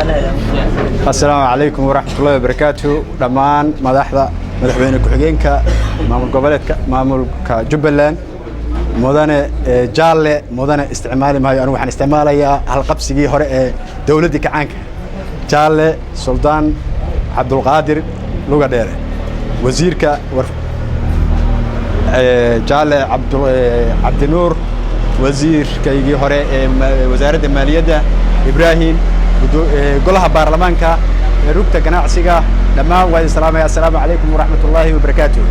السلام عليكم ورحمة الله وبركاته. دمان مدحوين كحجينك مامل كجبلان مدن جال مدن استعمالي ما أنا وحن استعماليا هالقبسي هراء دولتي كعنك جال سلطان عبد القادر لوجا دير وزير جال عبد النور وزير كيجي هراء وزارة المالية إبراهيم قلها برلمانك ركت جناعسية لما السلام عليكم ورحمة الله وبركاته.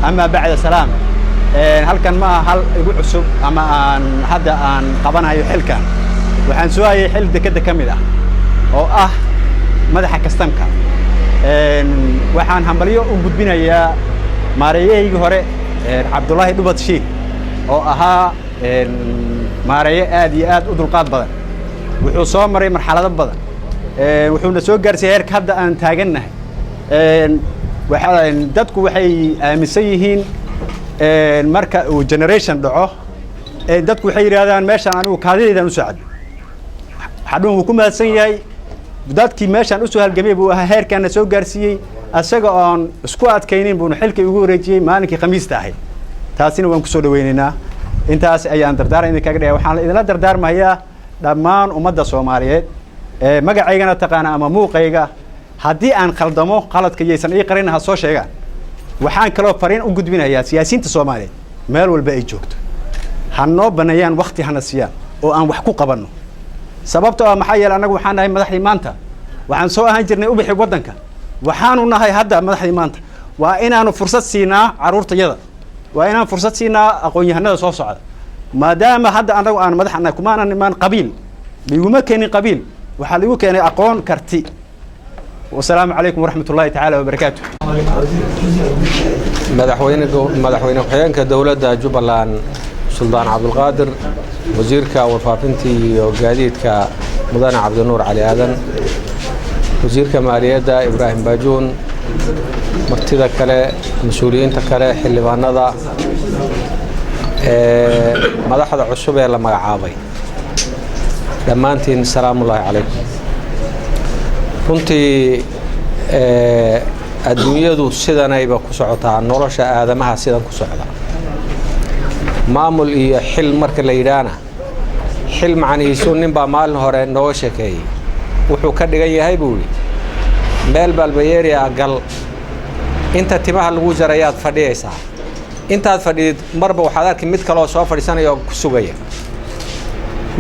أما بعد السلام هل كان ما هل يقول عصب أما أن هذا أن قبنا يحل كان وحن سواي حل دكتة كاملة أو مدح كستمك وحن همبليو وجود بنا يا ماريه يجهر عبد الله دبت شيء أو ماريه آدي أدل قاد بدن wuxuu soo maray marxalado badan wuxuuna soo gaarsiiyay heerka hadda aan taaganahay dadku waxay aaminsan yihiin marka uu generation dhaco dadku waxay yiraahdaan meeshaan anigu kaadidaydan u socod xadun uu ku maadsan yahay dadkii meeshaan u soo halgamay buu ahaa heerkan soo gaarsiiyay asaga aan isku adkaynin buu xilka ugu wareejiyay maalinkii khamiista ahayd taasina waan ku soo dhaweynaynaa intaas ayaan dardaaran idin kaga dhigay waxaan idin la dardaarmayaa dhammaan ummadda Soomaaliyeed magacaygana taqaana ama muuqayga haddii aan khaldamo qaladka yeysan ii qarin ha soo sheegaan waxaan kaloo fariin u gudbinayaa siyaasiyiinta Soomaaliyeed meel walba ay joogto hanoo banayaan waqti hana siiyaan oo aan wax ku qabanno sababtoo ah maxay yeelan anagu waxaan nahay madaxdii maanta waxaan soo ahaan jirnay u bixi wadanka waxaanu nahay hadda madaxdii maanta waa inaanu fursad siinaa caruurtayada waa inaan fursad siinaa aqoon-yahanada soo socda maadaama hadda anagu aan madaxna kumaana niman qabiil biguma keenin qabiil waxa lagu keenay aqoon karti والسلام عليكم ورحمة الله تعالى وبركاته. مدحوين وحيانك دولة جبلان سلطان عبد القادر وزيرك وفافنتي وقاديتك مدن عبد النور علي آدن وزيرك مالية إبراهيم باجون مرتدى كلا مسؤولين تكلا حلبان نضع مدحض عصوبة لما عابي لما أنتين السلام الله عليكم runtii adduunyadu sidanayba ku socotaa nolosha aadamaha sidan ku socda maamul iyo xil marka la yiraahdo xil macnihiisu ninba maalin hore noo sheekeeyay wuxuu ka dhigan yahay buuli meel balbayeeriya gal inta timaha lagu jarayaad fadhiyaysaa intaad fadhid marba waxaad arkay mid kale oo soo fadhiisanayo ku sugaya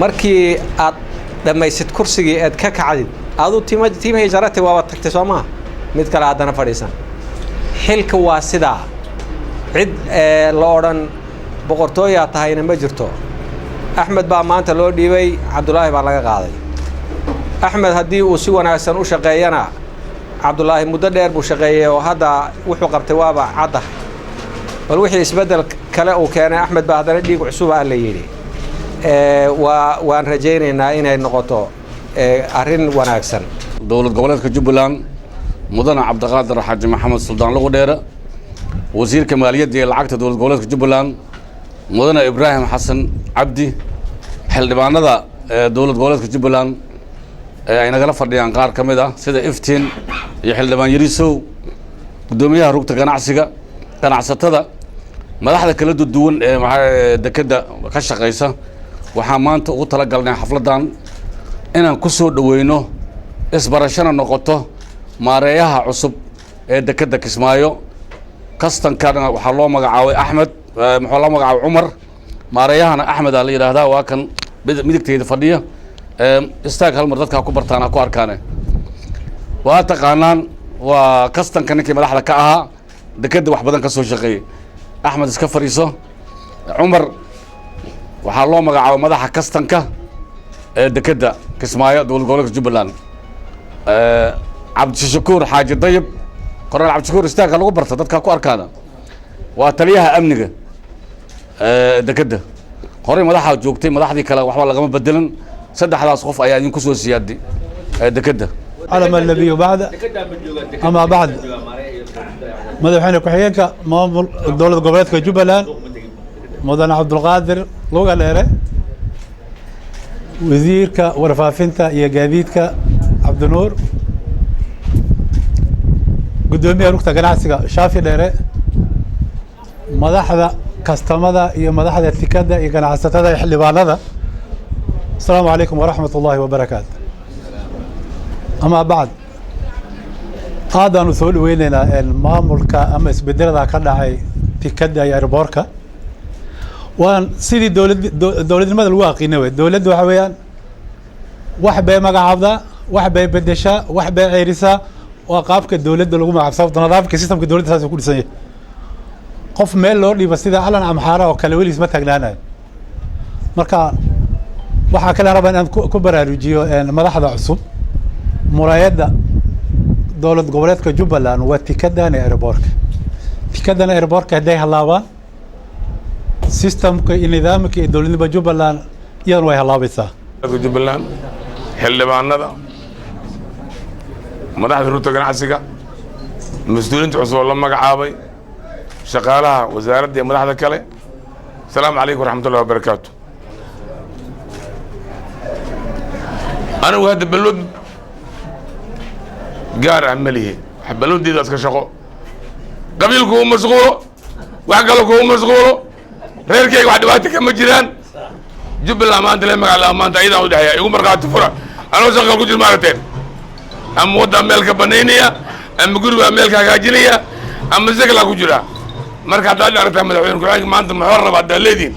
markii aad dhamaysid kursigii aad ka kacdid aduu tiimay jarate waa tagtay Soomaa mid kale hadana fadhiisan xilka waa sida cid la oran boqortooyo tahayna ma jirto Axmed baa maanta loo dhiibay Cabdullaahi baa laga qaaday Axmed hadii uu si wanaagsan u shaqeeyana Cabdullaahi muddo dheer buu shaqeeyay oo hadda wuxuu qabtay waaba cadda bal wixii isbedel kale uu keenay Axmed baa hadana dhiig cusub ah la yiri waan rajaynaynaa inay noqoto arrin wanaagsan dowlad goboleedka Jubbaland mudane Cabdiqaadir Xaaji Maxamed Suldaan lagu dheera wasiirka maaliyadda ee lacagta dowlad goboleedka Jubbaland mudane Ibraahim Xasan Cabdi xildhibaanada dowlad goboleedka Jubbaland ay nagala fadhiyaan qaar kamid ah sida Iftiin iyo xildhibaan Yarisow gudoomiyaha rugta ganacsatada madaxda kala duwan ee dekada ka shaqeysa waxaan maanta ugu tala galnay xafladan inaan ku soo dhaweyno isbarashana noqoto maareeyaha cusub ee dekada Kismaayo kastankana waxa loo magacaabay Axmed muxuu la magacaabay Umar maareeyahana Axmed la yiraahdaa waa kan midigteeda fadhiya istaag hal mar dadka ku bartaana ku arkaane waa taqaanaan waa kastanka ninkii madaxda ka ahaa dekada wax badan ka soo shaqeeyay Axmed iska fariiso Umar waxa loo magacaabay madaxa kastanka dekada Kismaayo dowlad goboleedka Jubbaland Cabdishakuur Xaaji Dayib Korneel Cabdishakuur istaaga lagu barta dadka ku arkaana waa taliyaha amniga dekada hore madaxa joogtay madaxdii kale waxba lagama bedelan saddexdaas qof ayaa idin ku soo siyaadi dekada على ما النبي بعد أما بعد مدحوين كحيانك مامل دولة goboleedka Jubbaland مدن عبد القادر لوغا ليره وزيرك ورفافنتا iyo gaadiidka عبد النور قدومي ركتا قناعسيقا شافي ديري مدحدا كاستمدا iyo madaxda tikada iyo ganacsatada xildhibaanada السلام عليكم ورحمة الله وبركاته أما بعد هذا نسول ويننا المامولكا أما إسبدلنا كنا هاي تكدا يا ربوركا وان سيدي دولة المدى الواقعي نوي دولة وحويان واحد بي مقعبدا واحد بي بدشا واحد بي عيرسا وقافك الدولة دولة مقعبسا ونظافك سيستم كدولة تساسي كل سنة قف ميل لور لي بس إذا علن عمحارة وكالويل اسمها تقنانا مركا waxaa kale rabaa inaan ku baraarujiyo madaxda cusub muraayada dowlad goboleedka Jubbaland waa tikadan airportka haday halaabaan systemka iyo nidaamka ee dowladnimada Jubbaland iyadana way halaabaysaa Jubbaland xildhibaanada madaxda ruuta ganacsiga mas'uuliyiinta cusub la magacaabay shaqaalaha wasaaradda iyo madaxda kale assalaamu calaykum waraxmatullaahi wabarakaatuh أنا وهذا البلود قار عمليه البلود دي ذات كشقو قبيلكم مشغوله وعقلكم مشغوله غير كي واحد وقتك مجران جب الله ما أنت لما على ما أنت عيدا ودحيا يقوم مرقات فرع أنا وشغل كل مرتين أم وضع ملك بنينية أم قرب ملك هاجينية أم زكلا كجرا مرقات على رتم مدحين كل ما أنت محرر بعد الليدين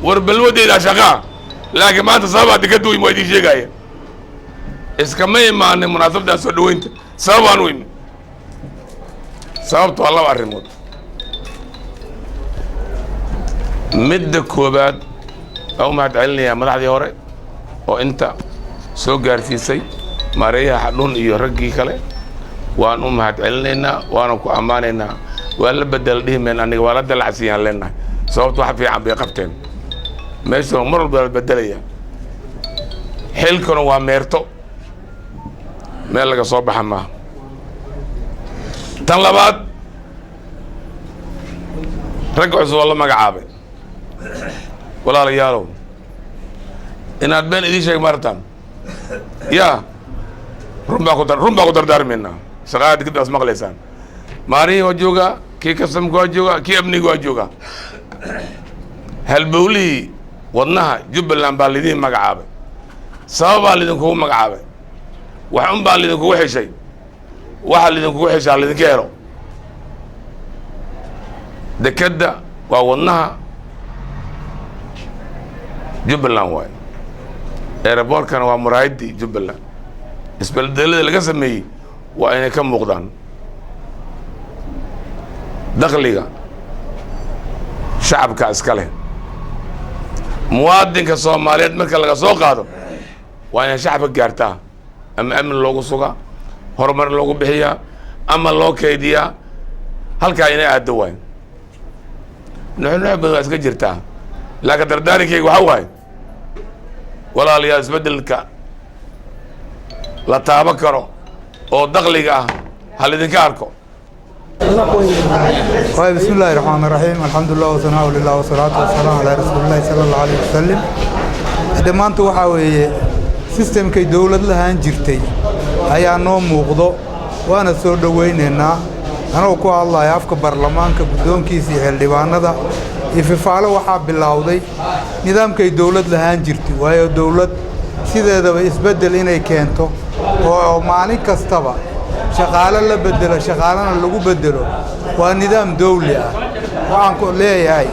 والبلود دي ذا شقا لكن ما أنت صابت تكدوي ما يدي شيء جاي إسكامي ما أنا مناسب ده سودوين سببان وين سبب والله وارمود مد كوباد أو ما تعلني يا مدح دي هوري وأنت سوقر في سي ماريا حنون يرجي كله وأنا ما تعلنينا وأنا كأماننا ولا بدل ده من أني ولا بدل عسيان لنا سبب واحد في عم بيقفتين ماشي مر بدلية حيل كانوا وامرتو meel laga soo baxa ma tan labaad rag cusub oo la magacaabay walaalayaalow inaad been idin sheeg martaan ya run baa ku dardaarmayna shaqaad dib as maqlaysaan maari oo jooga kii kasam ku jooga kii amniga waa jooga halbowli wadnaha Jubbaland baa lidin magacaabay sabab lidin ku magacaabay waxaan baa lidin kugu xishay waxa lidin kugu xishaa lidin ka helo dekada waa wadnaha Jubbaland waay airportkana waa muraayadii Jubbaland isbeddelada laga sameeyay waa inay ka muuqdaan dakhliga shacabka iska leh muwaadinka Soomaaliyeed marka laga soo qaado waa inay shacabka gaartaa أما أمن لوجو سوغا هرمر لوجو بحيا أما لو كيديا هل كاينة الدواء نحن نحب نسكت جرتا لكن درداري كي وهواي ولا لي أسبدل كا لا تابكرو أو دغليكا هل ذكركم بسم الله الرحمن الرحيم الحمد لله والثناء لله والصلاة والسلام على رسول الله صلى الله عليه وسلم دمانتو waxa weeye systemkay dawlad lahaan jirtay ayaa noo muuqdo waana soo dhaweyneynaa anoo ku hadlayo afka baarlamaanka guddoonkiisa iyo xildhibaanada ififaalo waxaa bilowday nidaamkay dawlad lahaan jirtay waayo dawlad sideedaba isbedel inay keento oo maalin kastaba shaqaale la bedelo shaqaalana lagu bedelo waa nidaam dawli ah waxaan ku leeyahay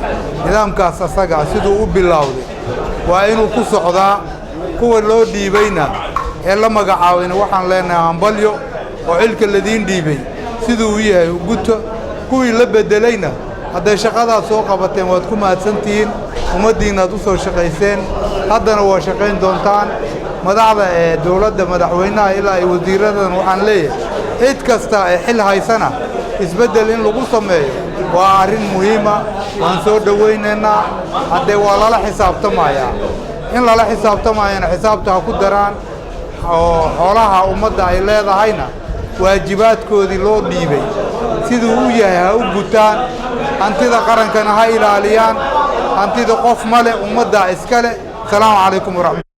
nidaamkaas asaga sidoo u bilowday waa inuu ku socdaa kuwa loo dhiibayna ee la magacaabay waxaan leenahay hambalyo oo xilka ladin dhiibay sidoo uu yahay guto kuwii la bedelayna haday shaqada soo qabateen waad ku mahadsantiin umadiina aad u soo shaqayseen haddana waa shaqayn doontaan madaxda ee dawladda madaxweynaha ilaa ay wasiiradan waxaan leeyahay cid kasta ee xil haysana isbedel in lagu sameeyo waa arrin muhiim ah waan soo dhaweyneynaa hadee waa lala xisaabtamayaa in lala xisaabtamayana xisaabta ha ku daraan oo xoolaha ummadda ay leedahayna waajibaadkoodii loo dhiibay siduu u yahay ha u gutaan hantida qarankana ha ilaaliyaan hantida qof male ummadda iskale salaamu calaykum waraxmatullahi